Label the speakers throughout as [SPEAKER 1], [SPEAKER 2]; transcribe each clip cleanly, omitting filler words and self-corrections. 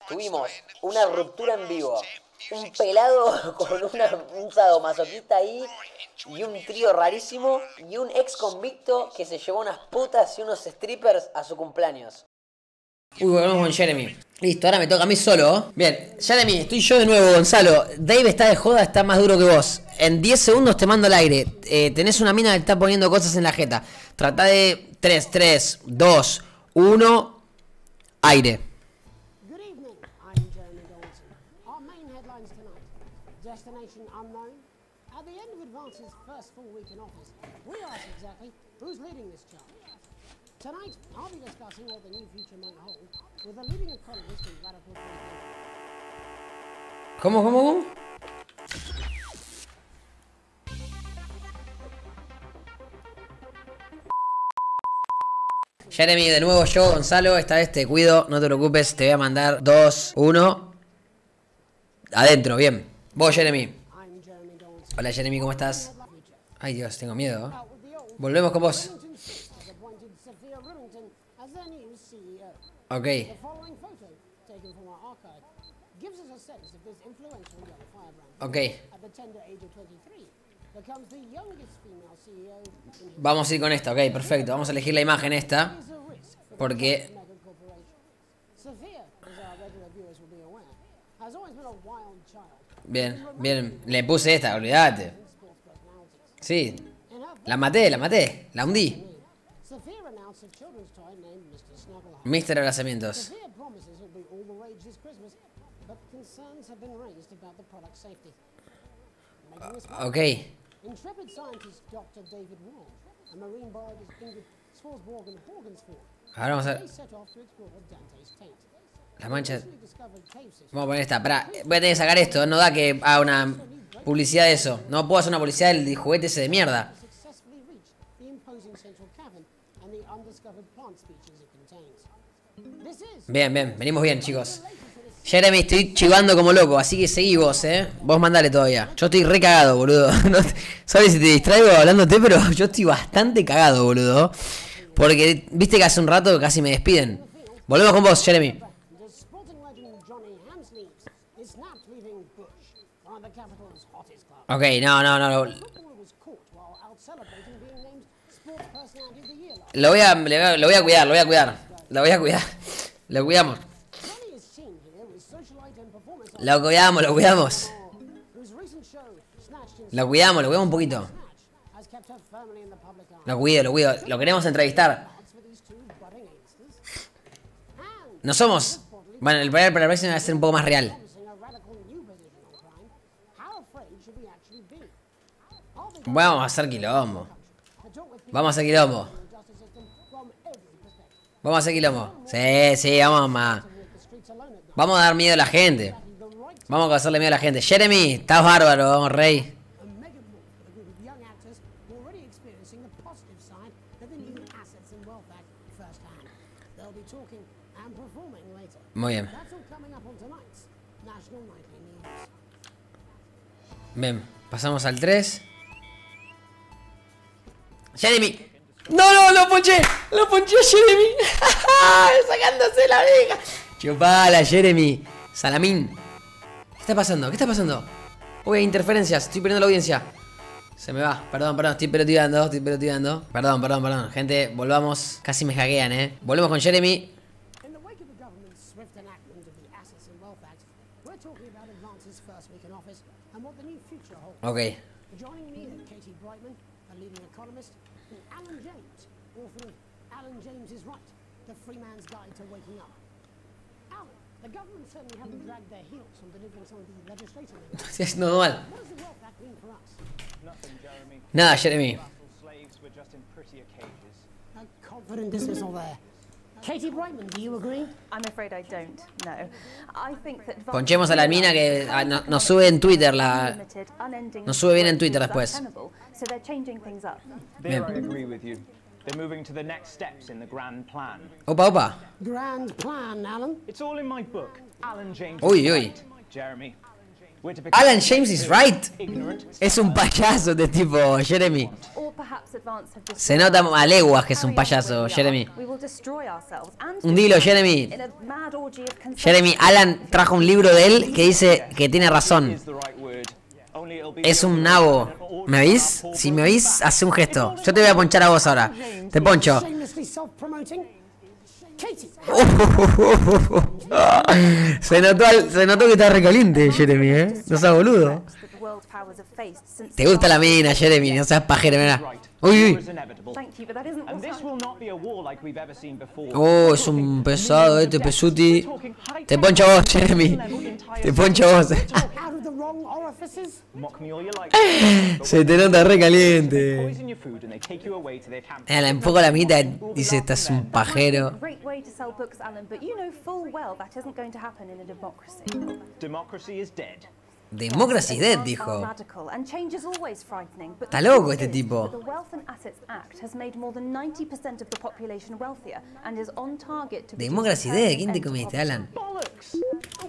[SPEAKER 1] Tuvimos una ruptura en vivo, un pelado con un sadomasoquista ahí, y un trío rarísimo, y un ex convicto que se llevó unas putas y unos strippers a su cumpleaños. Uy, volvemos con Jeremy. Listo, ahora me toca a mí solo. Bien, Jeremy, estoy yo de nuevo, Gonzalo. Dave está de joda, está más duro que vos. En 10 segundos te mando al aire. Tenés una mina que está poniendo cosas en la jeta. Trata de 3, 2, 1, aire.
[SPEAKER 2] Good evening, I'm Jeremy Dawson. Our main headlines tonight. Destination unknown. At the end of Advance's first full week in office, we asked exactly who's leading this charge. Tonight, I'll be discussing what the new future might hold with a leading economist and radical thinker.
[SPEAKER 1] ¿Cómo? Jeremy, de nuevo yo, Gonzalo, esta vez te cuido, no te preocupes, te voy a mandar 2, 1. Adentro, bien. Vos, Jeremy. Hola, Jeremy, ¿cómo estás? Ay, Dios, tengo miedo. Volvemos con vos. Ok. Ok. Vamos a ir con esta, ok, perfecto. Vamos a elegir la imagen esta. Porque... Bien, bien. Le puse esta, olvídate. Sí. La maté, la hundí. Mister Abrazamientos. Ok. Ahora vamos a ver. La mancha. Vamos a poner esta. Pará, voy a tener que sacar esto. No da que haga una publicidad de eso. No puedo hacer una publicidad del juguete ese de mierda. Bien, venimos bien, chicos. Jeremy, estoy chivando como loco, así que seguí vos, Vos mandale todavía. Yo estoy re cagado, boludo. No, sabes si te distraigo hablándote, pero yo estoy bastante cagado, boludo. Porque, viste que hace un rato casi me despiden. Volvemos con vos, Jeremy. Ok, no. Lo voy a cuidar. Lo cuidamos. Lo cuidamos un poquito. Lo cuido. Lo queremos entrevistar. No somos... Bueno, el para la próxima va a ser un poco más real. Vamos a hacer quilombo. Sí, vamos a dar miedo a la gente. Vamos a hacerle miedo a la gente. Jeremy, estás bárbaro, vamos, rey. Muy bien. Bien, pasamos al 3. Jeremy. No, lo ponché a Jeremy. Sacándose la oreja. Chupala, Jeremy. Salamín. ¿Qué está pasando? Uy, hay interferencias, estoy perdiendo la audiencia. Se me va, perdón, estoy peloteando. Perdón. Gente, volvamos. Casi me hackean, Volvemos con Jeremy. Ok. Es normal. Nada, Jeremy. Ponchemos a la mina que nos sube en Twitter nos sube bien en Twitter después. Bien.
[SPEAKER 3] They're moving to the next steps in the grand plan.
[SPEAKER 1] Opa.
[SPEAKER 2] Grand plan, Alan.
[SPEAKER 3] It's all in my book, Alan James.
[SPEAKER 1] Uy.
[SPEAKER 3] Jeremy. We're to become
[SPEAKER 1] Alan James is right.
[SPEAKER 3] ignorant.
[SPEAKER 1] Es un payaso de tipo Jeremy.
[SPEAKER 4] Or perhaps Advance have destroyed
[SPEAKER 1] Se nota a leguas que es un
[SPEAKER 4] Carry on where
[SPEAKER 1] payaso,
[SPEAKER 4] we are.
[SPEAKER 1] Jeremy.
[SPEAKER 4] We will destroy ourselves and
[SPEAKER 1] Un dilo, Jeremy.
[SPEAKER 4] in a mad orgy of consumption.
[SPEAKER 1] Jeremy, Alan trajo un libro de él que dice que tiene razón.
[SPEAKER 3] Is the right word. Only it'll be
[SPEAKER 1] Es un nabo. ¿Me oís? Si me oís, hace un gesto. Yo te voy a ponchar a vos ahora. Te poncho.
[SPEAKER 2] Shamelessly self-promoting. Katie,
[SPEAKER 1] Se notó que está recaliente, Jeremy, ¿eh? No seas boludo.
[SPEAKER 4] that the world powers have faced since
[SPEAKER 1] Te gusta la mina, Jeremy, no seas pajero, mira. Uy,
[SPEAKER 3] war
[SPEAKER 1] uy.
[SPEAKER 3] is inevitable.
[SPEAKER 4] Thank you, but that isn't
[SPEAKER 3] And
[SPEAKER 4] what's
[SPEAKER 3] this will not be a war like we've ever seen before.
[SPEAKER 1] Oh, es un pesado este pesuti. Te poncho a vos, Jeremy. Te poncho a vos.
[SPEAKER 2] out of the wrong orifices.
[SPEAKER 3] Mock me all you like.
[SPEAKER 1] Se te nota recaliente.
[SPEAKER 3] Poison your food and they take you away to their camp.
[SPEAKER 1] La empujo la mitad, dice, estás un
[SPEAKER 4] a
[SPEAKER 1] pajero.
[SPEAKER 4] great way to sell books, Alan, but you know full well that isn't going to happen in a democracy.
[SPEAKER 3] Democracy is dead.
[SPEAKER 1] Democracy Dead,
[SPEAKER 4] Advances are
[SPEAKER 1] dijo.
[SPEAKER 4] radical, and change is always frightening, but
[SPEAKER 1] Está
[SPEAKER 4] the
[SPEAKER 1] loco
[SPEAKER 4] truth
[SPEAKER 1] este
[SPEAKER 4] is
[SPEAKER 1] tipo.
[SPEAKER 4] that the Wealth and Assets Act has made more than 90% of the population wealthier and is on target to
[SPEAKER 1] Democracy
[SPEAKER 4] produce a
[SPEAKER 1] Dead, ¿quién te
[SPEAKER 4] permanent
[SPEAKER 1] comiste,
[SPEAKER 4] end to
[SPEAKER 1] Alan?
[SPEAKER 3] Bollocks!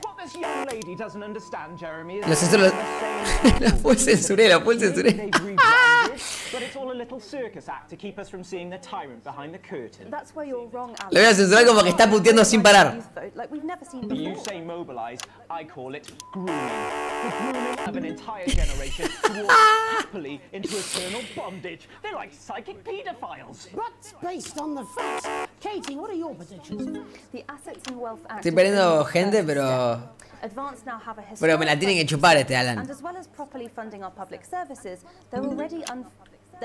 [SPEAKER 3] What this young lady doesn't understand, Jeremy, is
[SPEAKER 1] Lo censuré, lo fue censuré, lo fue censuré.
[SPEAKER 3] they've rebranded, but it's all a little circus act to keep us from seeing the tyrant behind the curtain.
[SPEAKER 4] That's where you're wrong, Alan.
[SPEAKER 1] Lo voy a censurar como que está puteando sin parar.
[SPEAKER 4] Youth vote like we've never seen
[SPEAKER 3] You
[SPEAKER 4] before.
[SPEAKER 3] say mobilize, I call it grooming. The grooming of an entire generation to walk happily into eternal bondage. They're like psychic pedophiles.
[SPEAKER 2] But based on the facts, Katie, what are your predictions?
[SPEAKER 4] The Assets and Wealth Act.
[SPEAKER 1] Estoy perdiendo gente, pero...
[SPEAKER 4] Advance now have a
[SPEAKER 1] Pero me la tienen que chupar este Alan.
[SPEAKER 4] And as well as properly funding our public services, they're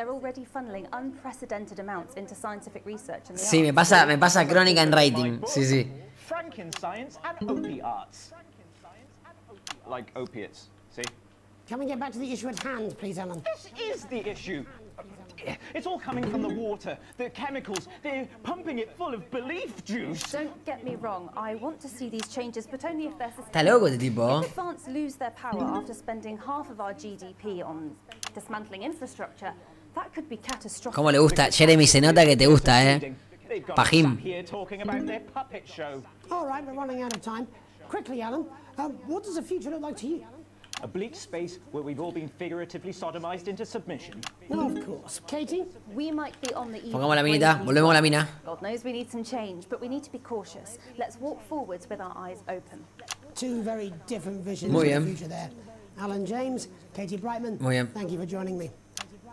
[SPEAKER 4] already funneling unprecedented amounts into scientific research and the
[SPEAKER 1] Sí,
[SPEAKER 4] arts.
[SPEAKER 1] me pasa crónica en rating. Sí, sí.
[SPEAKER 3] Franken-science and opiates. Like opiates, see?
[SPEAKER 2] Can we get back to the issue at hand, please, Alan?
[SPEAKER 3] This is the issue. It's all coming from the water, the chemicals. They're pumping it full of belief juice.
[SPEAKER 4] Don't get me wrong, I want to see these changes, but only if they're
[SPEAKER 1] Está
[SPEAKER 4] sustainable.
[SPEAKER 1] loco este tipo.
[SPEAKER 4] If Advance lose their power after spending half of our GDP on dismantling infrastructure, that could be catastrophic.
[SPEAKER 1] ¿Cómo le gusta? Jeremy, se nota que te gusta,
[SPEAKER 3] They've got
[SPEAKER 1] Pajim.
[SPEAKER 3] us here talking about their puppet show.
[SPEAKER 2] All right, we're running out of time. Quickly, Alan, what does the future look like to you?
[SPEAKER 3] A bleak space where we've all been figuratively sodomized into submission.
[SPEAKER 2] Well, of course. Katie?
[SPEAKER 4] We might be on the eve
[SPEAKER 1] Pongamos la
[SPEAKER 4] of
[SPEAKER 1] minita,
[SPEAKER 4] breaking
[SPEAKER 1] volvemos a la mina.
[SPEAKER 4] God knows we need some change, but we need to be cautious. Let's walk forwards with our eyes open.
[SPEAKER 2] Two very different visions
[SPEAKER 1] Muy
[SPEAKER 2] of the
[SPEAKER 1] bien.
[SPEAKER 2] future there. Alan James, Katie Brightman,
[SPEAKER 1] Muy bien.
[SPEAKER 2] thank you for joining me.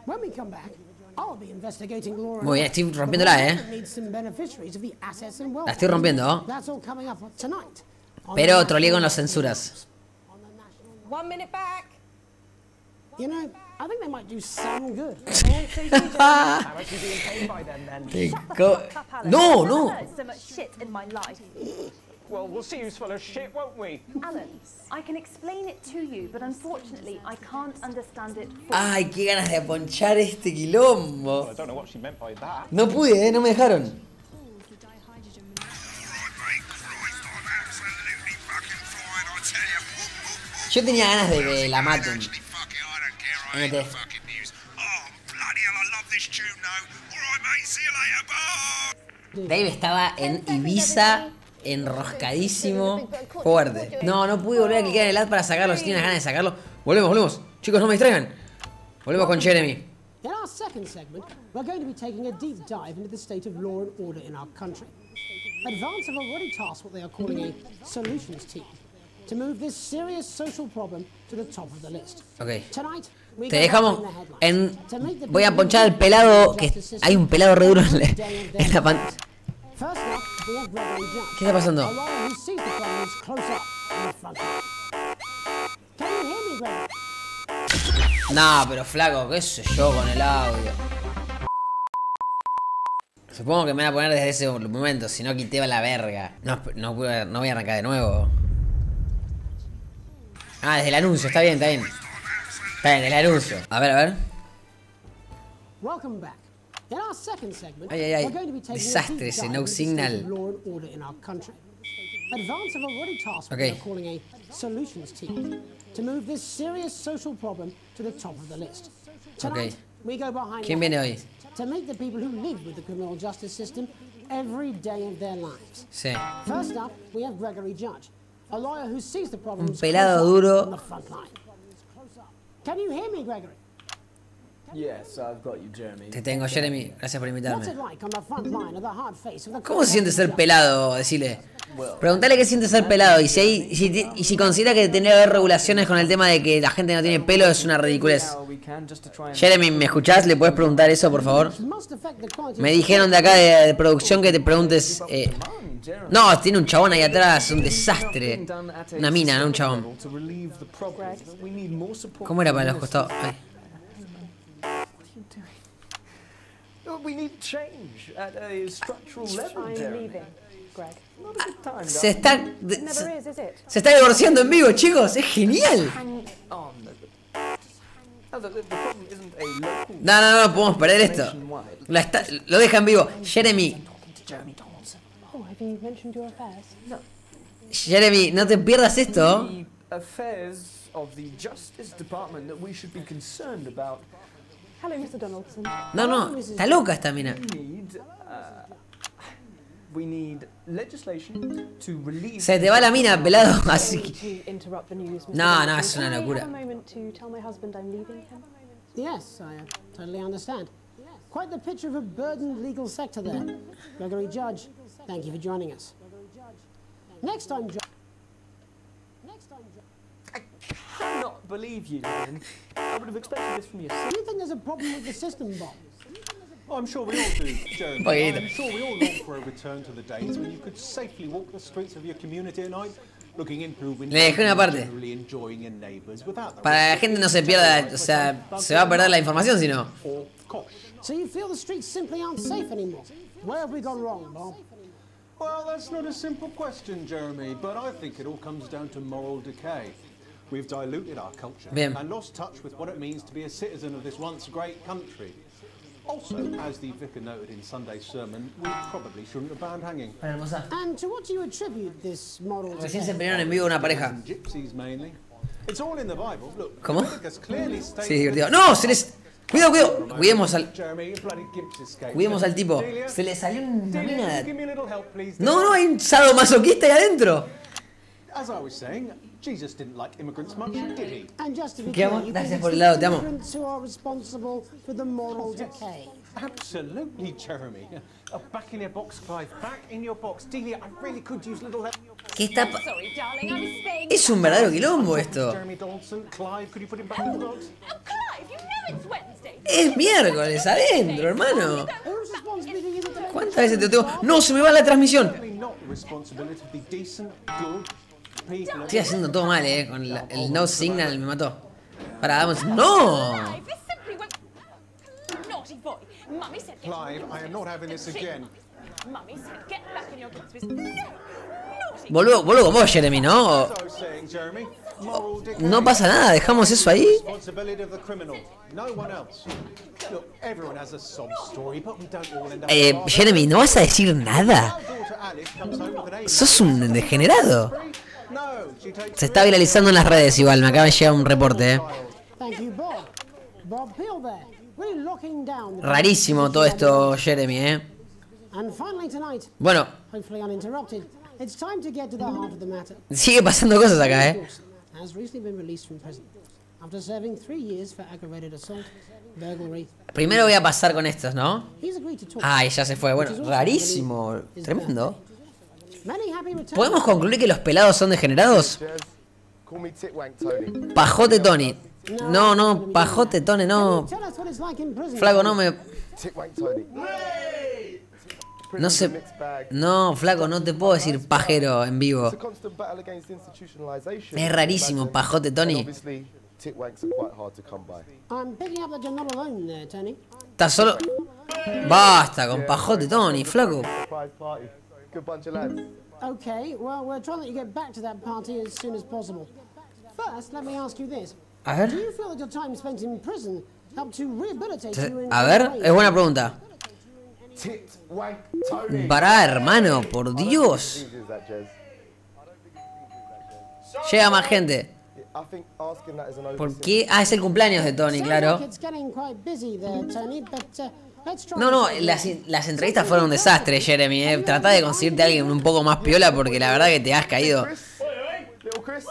[SPEAKER 2] When we come back, I'll be investigating law and
[SPEAKER 1] Muy bien,
[SPEAKER 2] order,
[SPEAKER 1] estoy
[SPEAKER 2] but
[SPEAKER 1] rompiéndola,
[SPEAKER 2] we also need some beneficiaries of the assets and wealth.
[SPEAKER 1] La estoy rompiendo.
[SPEAKER 2] That's all coming up tonight. on
[SPEAKER 1] Pero
[SPEAKER 2] the
[SPEAKER 1] troleé con
[SPEAKER 2] National
[SPEAKER 1] los censuras.
[SPEAKER 5] 1 minute back.
[SPEAKER 2] You know, I think they might do some good.
[SPEAKER 3] How much are you being paid by them then?
[SPEAKER 4] Fuck up, Alan.
[SPEAKER 1] No,
[SPEAKER 4] I've
[SPEAKER 1] no.
[SPEAKER 4] never heard so much shit in my life.
[SPEAKER 3] Well, we'll see who's full of shit, won't we?
[SPEAKER 4] Alan, I can explain it to you, but unfortunately, I can't understand it fully.
[SPEAKER 1] Ay, qué ganas de ponchar este quilombo.
[SPEAKER 3] I don't know what she meant by that.
[SPEAKER 1] No pude, no me dejaron. Yo tenía ganas de que la maten. Mete. Dave estaba en Ibiza, enroscadísimo, fuerte. No, no pude volver a clicar en el ad para sacarlo. Si tienes ganas de sacarlo, volvemos. Chicos, no me distraigan. Volvemos con Jeremy.
[SPEAKER 2] In our second segment, we're going to be taking a deep dive into the state of law and order in our country. Advance have already tasked what they are calling a solutions team to move this serious social problem to the top of the list.
[SPEAKER 1] Ok.
[SPEAKER 2] Tonight, we
[SPEAKER 1] Te
[SPEAKER 2] go
[SPEAKER 1] dejamos
[SPEAKER 2] behind the headlines
[SPEAKER 1] en...
[SPEAKER 2] to meet the
[SPEAKER 1] Voy a
[SPEAKER 2] people
[SPEAKER 1] ponchar
[SPEAKER 2] who
[SPEAKER 1] al pelado,
[SPEAKER 2] lead
[SPEAKER 1] que
[SPEAKER 2] the justice
[SPEAKER 1] hay un
[SPEAKER 2] system
[SPEAKER 1] pelado re duro
[SPEAKER 2] every day of their
[SPEAKER 1] en la pantalla.
[SPEAKER 2] lives. First up, we have Gregory Judge,
[SPEAKER 1] ¿Qué está pasando?
[SPEAKER 2] a lawyer who sees the problems close up in front of him. Can you hear me, Gregory?
[SPEAKER 1] No, pero flaco, qué sé yo con el audio. Supongo que me voy a poner desde ese momento, si no quité la verga. No voy a arrancar de nuevo. Ah, desde el anuncio, está bien. Está bien, desde el anuncio. A ver.
[SPEAKER 2] Welcome back. In our second segment,
[SPEAKER 1] Ay, ay, ay.
[SPEAKER 2] we're going to be taking
[SPEAKER 1] Desastre
[SPEAKER 2] a deep
[SPEAKER 1] ese
[SPEAKER 2] dive
[SPEAKER 1] no
[SPEAKER 2] into the
[SPEAKER 1] signal.
[SPEAKER 2] state of law and order in our country. Advance have already tasked what
[SPEAKER 1] Okay.
[SPEAKER 2] they're calling a solutions team to move this serious social problem to the top of the list. Tonight,
[SPEAKER 1] Okay.
[SPEAKER 2] we go behind
[SPEAKER 1] ¿Quién
[SPEAKER 2] the
[SPEAKER 1] viene
[SPEAKER 2] headlines
[SPEAKER 1] hoy?
[SPEAKER 2] to meet the people who live with the criminal justice system every day of their lives.
[SPEAKER 1] Sí.
[SPEAKER 2] First up, we have Gregory Judge, A lawyer who sees the problems
[SPEAKER 1] Un pelado
[SPEAKER 2] close up
[SPEAKER 1] duro.
[SPEAKER 2] on the front line. Can you hear me, Gregory?
[SPEAKER 3] Yes, I've got you, Jeremy.
[SPEAKER 1] Te tengo, Jeremy. Gracias por
[SPEAKER 2] What's
[SPEAKER 1] invitarme.
[SPEAKER 2] it like on the front line of the hard face of the
[SPEAKER 1] ¿Cómo se siente ser pelado? Decirle. Preguntale qué siente ser pelado y si considera que tendría que haber regulaciones con el tema de que la gente no tiene pelo es una ridiculez. Jeremy, ¿me escuchás? ¿Le puedes preguntar eso, por favor? Me dijeron de acá de producción que te preguntes... No, tiene un chabón ahí atrás, un desastre. Una mina, no un chabón. ¿Cómo era para los costados? Ay.
[SPEAKER 3] We need change at a structural level, Jeremy.
[SPEAKER 5] Greg.
[SPEAKER 1] Se está...
[SPEAKER 5] Never is it?
[SPEAKER 1] Se está divorciando en vivo, chicos. Es genial.
[SPEAKER 3] On. No, the problem isn't a local
[SPEAKER 1] No, podemos perder esto. Lo deja en vivo. Jeremy,
[SPEAKER 5] Oh, have you mentioned your affairs? No.
[SPEAKER 1] Jeremy, no te pierdas esto.
[SPEAKER 3] the affairs of the Justice Department that we should be concerned about.
[SPEAKER 5] Hello, Mr. Donaldson.
[SPEAKER 1] No, está loca esta mina.
[SPEAKER 3] We need legislation to relieve.
[SPEAKER 1] Se te va la mina, pelado. Así que...
[SPEAKER 5] To interrupt the news, Mr.
[SPEAKER 1] No,
[SPEAKER 5] Donaldson.
[SPEAKER 1] es una
[SPEAKER 5] Can I
[SPEAKER 1] locura.
[SPEAKER 5] have a moment to tell my husband I'm leaving him?
[SPEAKER 2] Yes, I totally understand. Quite the picture of a burdened legal sector there. Gregory Judge, thank you for joining us. Next time,
[SPEAKER 3] I cannot believe you, man. I would have expected this from you.
[SPEAKER 2] do you think there's a problem with the system, Bob?
[SPEAKER 6] I'm sure we all do, Jeremy.
[SPEAKER 1] Poquito.
[SPEAKER 6] I'm sure we all long for a return to the days when you could safely walk the streets of your community at night, looking in through windows,
[SPEAKER 1] Le dejé una parte.
[SPEAKER 6] generally enjoying your neighbours without the
[SPEAKER 1] Para que la gente no se pierda, o sea, se va a perder la información si no.
[SPEAKER 6] or cosh.
[SPEAKER 2] So you feel the streets simply aren't safe anymore? Where have we gone wrong, Bob?
[SPEAKER 6] Well, that's not a simple question, Jeremy, but I think it all comes down to moral decay. We've diluted our culture
[SPEAKER 1] Bien.
[SPEAKER 6] and lost touch with what it means to be a citizen of this once great country. Also, as the vicar noted in Sunday's sermon, we probably shouldn't have banned hanging.
[SPEAKER 2] And to what do you attribute this moral
[SPEAKER 1] Recién se
[SPEAKER 2] decay?
[SPEAKER 1] pelearon en vivo una pareja.
[SPEAKER 6] And gypsies mainly. It's all in the Bible. Look,
[SPEAKER 1] ¿Cómo?
[SPEAKER 6] Leviticus clearly states
[SPEAKER 1] Sí, divertido. ¡No! Se les... Cuidado. Cuidemos al...
[SPEAKER 6] Jeremy, you bloody gimps escaped.
[SPEAKER 1] Cuidemos al tipo.
[SPEAKER 6] Delia,
[SPEAKER 1] Se le salió una
[SPEAKER 6] Delia,
[SPEAKER 1] mina.
[SPEAKER 6] give me a little help, please.
[SPEAKER 1] No, hay un sadomasoquista ahí adentro.
[SPEAKER 6] As I was saying, Jesus didn't like immigrants much, did he?
[SPEAKER 2] And just to be
[SPEAKER 1] Te
[SPEAKER 2] clear,
[SPEAKER 1] amo.
[SPEAKER 2] you
[SPEAKER 1] Gracias
[SPEAKER 2] think
[SPEAKER 1] por
[SPEAKER 2] it's
[SPEAKER 1] el lado,
[SPEAKER 2] the
[SPEAKER 1] te amo.
[SPEAKER 2] immigrants who are responsible for the moral decay?
[SPEAKER 6] Absolutely, Jeremy. Back in your box, Clive. Back in your box. Delia, I really could use a little help.
[SPEAKER 1] ¿Qué está pa-
[SPEAKER 5] Sorry, darling, I was saying.
[SPEAKER 1] Es un verdadero quilombo esto.
[SPEAKER 6] Jeremy Donaldson, Clive, could you put him back in the box?
[SPEAKER 5] Oh, Clive, you know it's Wednesday.
[SPEAKER 1] Es miércoles adentro, hermano.
[SPEAKER 2] Whose responsibility is it to make
[SPEAKER 1] ¿Cuántas veces te tengo? No, se me va la transmisión.
[SPEAKER 6] Certainly not the responsibility of the decent, good people.
[SPEAKER 1] Estoy haciendo todo mal, con el no signal me mató. Para, damos. ¡No!
[SPEAKER 5] Clive, this simply won't. Naughty boy. Mummy said get
[SPEAKER 6] Clive, I am not having this again.
[SPEAKER 5] Mummy said get back in your books with. No! Naughty.
[SPEAKER 1] Vuelvo con vos, Jeremy, ¿no?
[SPEAKER 6] As I was saying, Jeremy, moral decay.
[SPEAKER 1] No pasa nada, dejamos eso ahí.
[SPEAKER 6] Responsibility of the criminal, no one else. Look, everyone has a sob story, but we don't all end up.
[SPEAKER 1] Jeremy, ¿no vas a decir nada?
[SPEAKER 6] Our daughter Alice comes home with an A.
[SPEAKER 1] Sos un degenerado.
[SPEAKER 6] No, she takes
[SPEAKER 1] Se está viralizando en las redes igual, me acaba de llegar un reporte,
[SPEAKER 2] Thank you, Bob. Bob Peel there. Really locking down the
[SPEAKER 1] Rarísimo todo esto, Jeremy,
[SPEAKER 2] And finally tonight,
[SPEAKER 1] Bueno,
[SPEAKER 2] hopefully uninterrupted, it's time to get to the heart of the matter.
[SPEAKER 1] sigue pasando cosas acá,
[SPEAKER 2] Has recently been released from prison after serving 3 years for aggravated assault, burglary.
[SPEAKER 1] Primero voy a pasar con estos, ¿no?
[SPEAKER 2] He's agreed to talk.
[SPEAKER 1] Ay, ya se fue. Bueno, rarísimo.
[SPEAKER 2] His
[SPEAKER 1] Tremendo.
[SPEAKER 2] birthday. Many happy returns.
[SPEAKER 1] ¿Podemos concluir que los pelados son degenerados?
[SPEAKER 7] Call me Titwank Tony.
[SPEAKER 1] Pajote Tony. No, pajote Tony, no.
[SPEAKER 2] Tell us what it's like in prison.
[SPEAKER 1] Flaco, no me...
[SPEAKER 7] Titwank Tony.
[SPEAKER 1] No sé... No, flaco, no te puedo decir pajero en vivo.
[SPEAKER 7] It's a constant battle against institutionalization.
[SPEAKER 1] Es rarísimo, pajote
[SPEAKER 7] And
[SPEAKER 1] Tony.
[SPEAKER 7] obviously, Titwanks are quite hard to come by.
[SPEAKER 2] I'm picking up that you're not alone there, Tony.
[SPEAKER 1] Estás solo... Basta con pajote Tony, flaco.
[SPEAKER 7] Surprise party. Good bunch of lads.
[SPEAKER 2] Okay, well, we're trying to let you get back to that party as soon as possible. First, let me ask you this.
[SPEAKER 1] A ver...
[SPEAKER 2] Do you feel that your time spent in prison helped to rehabilitate you in
[SPEAKER 1] A ver,
[SPEAKER 2] any way?
[SPEAKER 1] es buena pregunta.
[SPEAKER 7] Titwank Tony.
[SPEAKER 1] Pará, hermano, por Dios.
[SPEAKER 7] Easy as that, Jez.
[SPEAKER 1] Llega más gente.
[SPEAKER 7] I think asking that is an
[SPEAKER 1] ¿Por
[SPEAKER 7] oversimplification.
[SPEAKER 1] qué? Ah, es el cumpleaños de Tony,
[SPEAKER 2] Sounds
[SPEAKER 1] claro.
[SPEAKER 2] like it's getting quite busy there, Tony, but let's try.
[SPEAKER 1] No,
[SPEAKER 2] this again.
[SPEAKER 1] las entrevistas fueron un desastre, Jeremy. Trata de conseguirte a alguien un poco más piola porque la verdad que te has caído.
[SPEAKER 7] Little Chris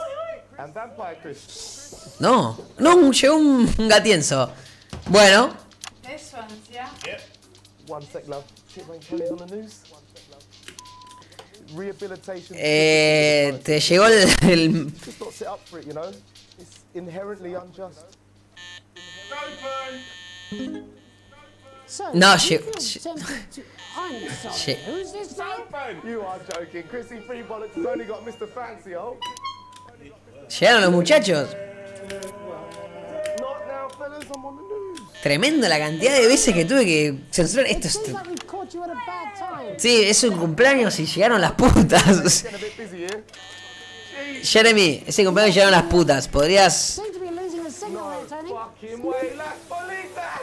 [SPEAKER 7] and Vampire Chris.
[SPEAKER 1] No, no, llegó un gatienzo. Bueno,
[SPEAKER 5] This one's, yeah?
[SPEAKER 7] One sec, love. Tip Wank Tony's on the news. Rehabilitation.
[SPEAKER 1] te llegó el...
[SPEAKER 7] Just not set up for it, you know. It's inherently unjust.
[SPEAKER 2] So,
[SPEAKER 1] No,
[SPEAKER 2] you
[SPEAKER 1] she-
[SPEAKER 2] feel
[SPEAKER 1] she-
[SPEAKER 2] tempted to- I'm sorry.
[SPEAKER 1] She-
[SPEAKER 2] Who's this guy?
[SPEAKER 7] You are joking. Chrissy Free Bollocks has only got Mr. Fancy, oh.
[SPEAKER 1] Llegaron los muchachos.
[SPEAKER 7] Not now, fellas. I'm on the news.
[SPEAKER 1] Tremendo la cantidad de veces que tuve que censurar
[SPEAKER 2] It
[SPEAKER 1] esto.
[SPEAKER 2] seems like we've caught you at a bad time.
[SPEAKER 1] Sí, es un cumpleaños y llegaron las putas.
[SPEAKER 7] Getting a bit busy here.
[SPEAKER 1] Jeremy, ese cumpleaños llegaron las putas. ¿Podrías...?
[SPEAKER 2] Seem to be losing the signal there, Tony.
[SPEAKER 7] Fucking way, las bolitas.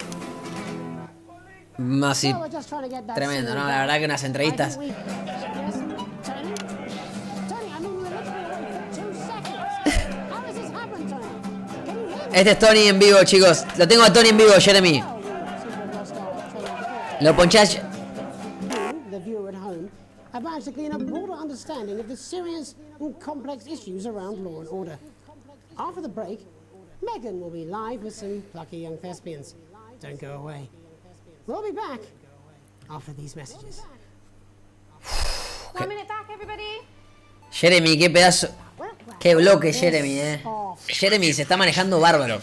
[SPEAKER 1] Más sí.
[SPEAKER 2] Well, we're just trying to get that
[SPEAKER 1] Tremendo,
[SPEAKER 2] signal
[SPEAKER 1] ¿no? La
[SPEAKER 2] back.
[SPEAKER 1] verdad que unas
[SPEAKER 2] I
[SPEAKER 1] entrevistas...
[SPEAKER 2] think we- Yes, Tony? Tony, I mean, we're literally away for 2 seconds. How does this happen, Tony? Can you hear me?
[SPEAKER 1] Este es Tony en vivo, chicos. Lo tengo a Tony en vivo, Jeremy.
[SPEAKER 2] Oh, we seem to have lost our train of thought.
[SPEAKER 1] Lo ponchás...
[SPEAKER 2] You, the viewer at home, have managed to glean a broader understanding of the serious and complex issues around law and order. After the break, Megan will be live with some plucky young thespians. Don't go away. We'll be back after these messages.
[SPEAKER 5] 1 minute back, everybody.
[SPEAKER 1] Jeremy, qué pedazo... Qué bloque, Jeremy, Jeremy se está manejando bárbaro.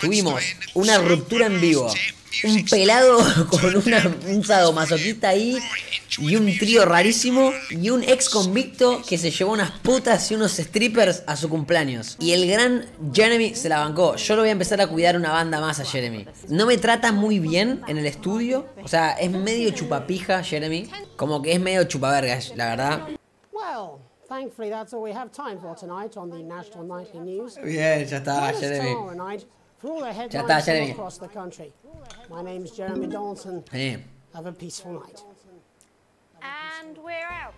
[SPEAKER 1] Tuvimos una ruptura en vivo. Un pelado con un sadomasoquista ahí. Y un trío rarísimo. Y un ex convicto que se llevó unas putas y unos strippers a su cumpleaños. Y el gran Jeremy se la bancó. Yo lo voy a empezar a cuidar una banda más a Jeremy. No me trata muy bien en el estudio. O sea, es medio chupapija, Jeremy. Como que es medio chupavergas, la verdad.
[SPEAKER 2] Well, thankfully that's all we have time for tonight on the National Nightly News.
[SPEAKER 1] Bien, ya está,
[SPEAKER 2] Join us
[SPEAKER 1] Jeremy.
[SPEAKER 2] tomorrow night for all the
[SPEAKER 1] está,
[SPEAKER 2] headlines from
[SPEAKER 1] Jeremy.
[SPEAKER 2] across the country. My name's Jeremy Dawson.
[SPEAKER 1] Sí.
[SPEAKER 2] Have a peaceful night.
[SPEAKER 5] And we're out.